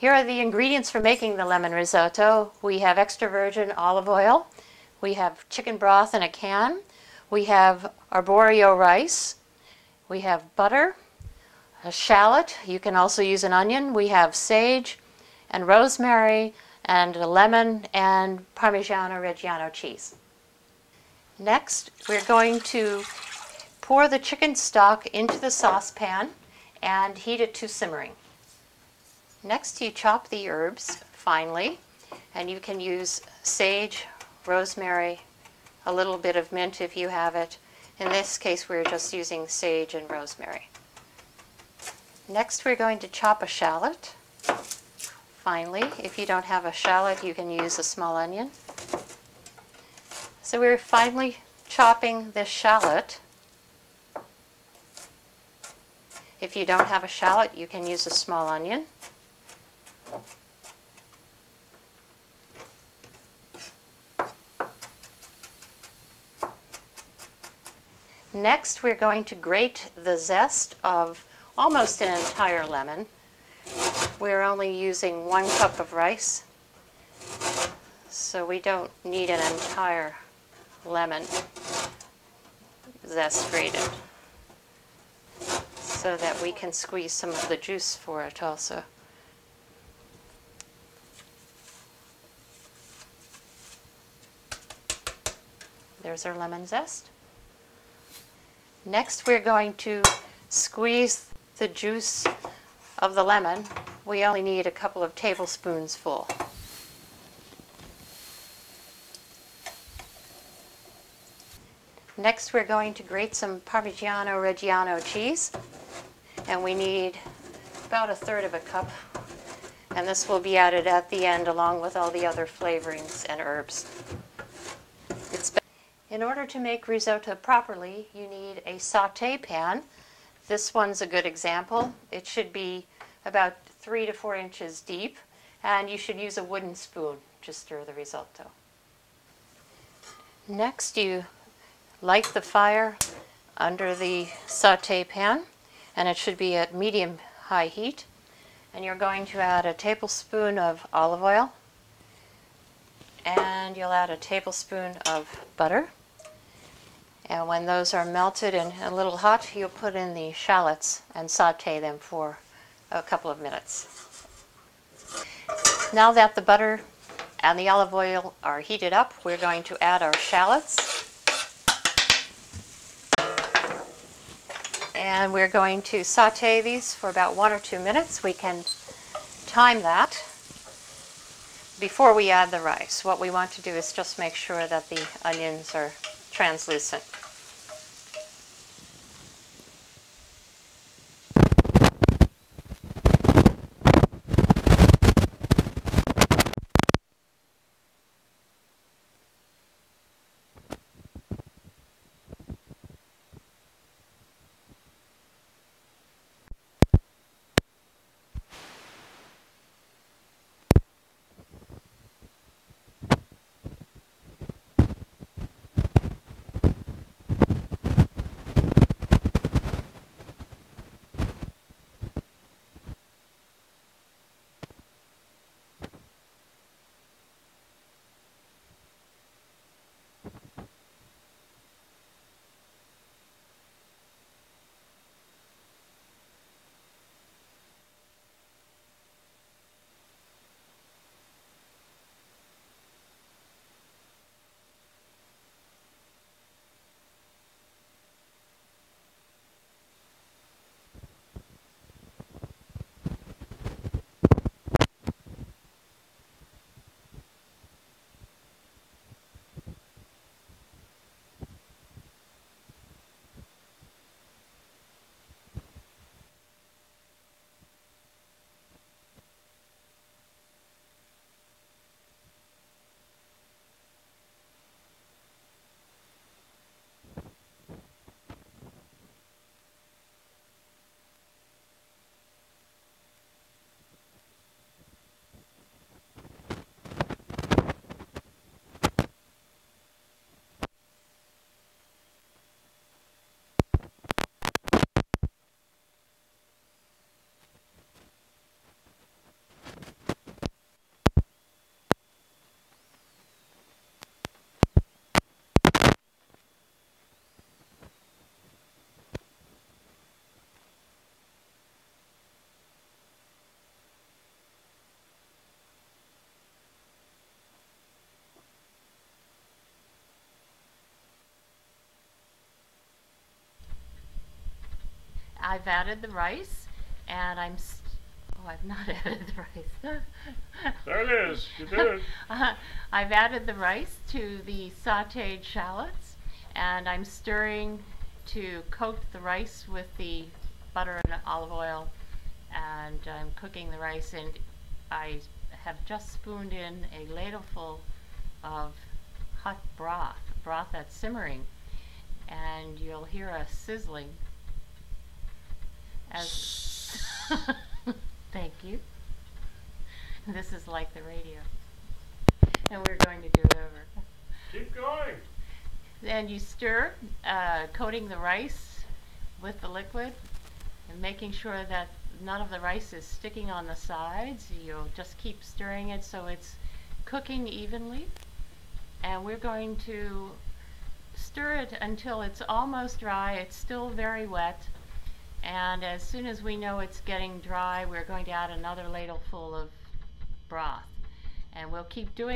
Here are the ingredients for making the lemon risotto. We have extra virgin olive oil. We have chicken broth in a can. We have arborio rice. We have butter, a shallot. You can also use an onion. We have sage and rosemary and a lemon and Parmigiano Reggiano cheese. Next, we're going to pour the chicken stock into the saucepan and heat it to simmering. Next, you chop the herbs finely, and you can use sage, rosemary, a little bit of mint if you have it. In this case, we're just using sage and rosemary. Next, we're going to chop a shallot finely. If you don't have a shallot, you can use a small onion. So we're finely chopping this shallot. If you don't have a shallot, you can use a small onion. Next, we're going to grate the zest of almost an entire lemon. We're only using 1 cup of rice, so we don't need an entire lemon zest grated, so that we can squeeze some of the juice for it also. There's our lemon zest. Next, we're going to squeeze the juice of the lemon. We only need a couple of tablespoons full. Next, we're going to grate some Parmigiano Reggiano cheese, and we need about 1/3 of a cup, and this will be added at the end along with all the other flavorings and herbs. In order to make risotto properly, you need a sauté pan. This one's a good example. It should be about 3 to 4 inches deep, and you should use a wooden spoon to stir the risotto. Next, you light the fire under the sauté pan, and it should be at medium-high heat. And you're going to add a tablespoon of olive oil, and you'll add a tablespoon of butter. And when those are melted and a little hot, you'll put in the shallots and sauté them for a couple of minutes. Now that the butter and the olive oil are heated up, we're going to add our shallots. And we're going to sauté these for about 1 or 2 minutes. We can time that before we add the rice. What we want to do is just make sure that the onions are translucent. I've added the rice, and oh, I've not added the rice. There it is. You did it. I've added the rice to the sautéed shallots, and I'm stirring to coat the rice with the butter and olive oil, and I'm cooking the rice, and I have just spooned in a ladleful of hot broth that's simmering, and you'll hear a sizzling as thank you. This is like the radio, and we're going to do it over. Keep going. And you stir, coating the rice with the liquid and making sure that none of the rice is sticking on the sides. You'll just keep stirring it so it's cooking evenly. And we're going to stir it until it's almost dry. It's still very wet. And as soon as we know it's getting dry, we're going to add another ladleful of broth. And we'll keep doing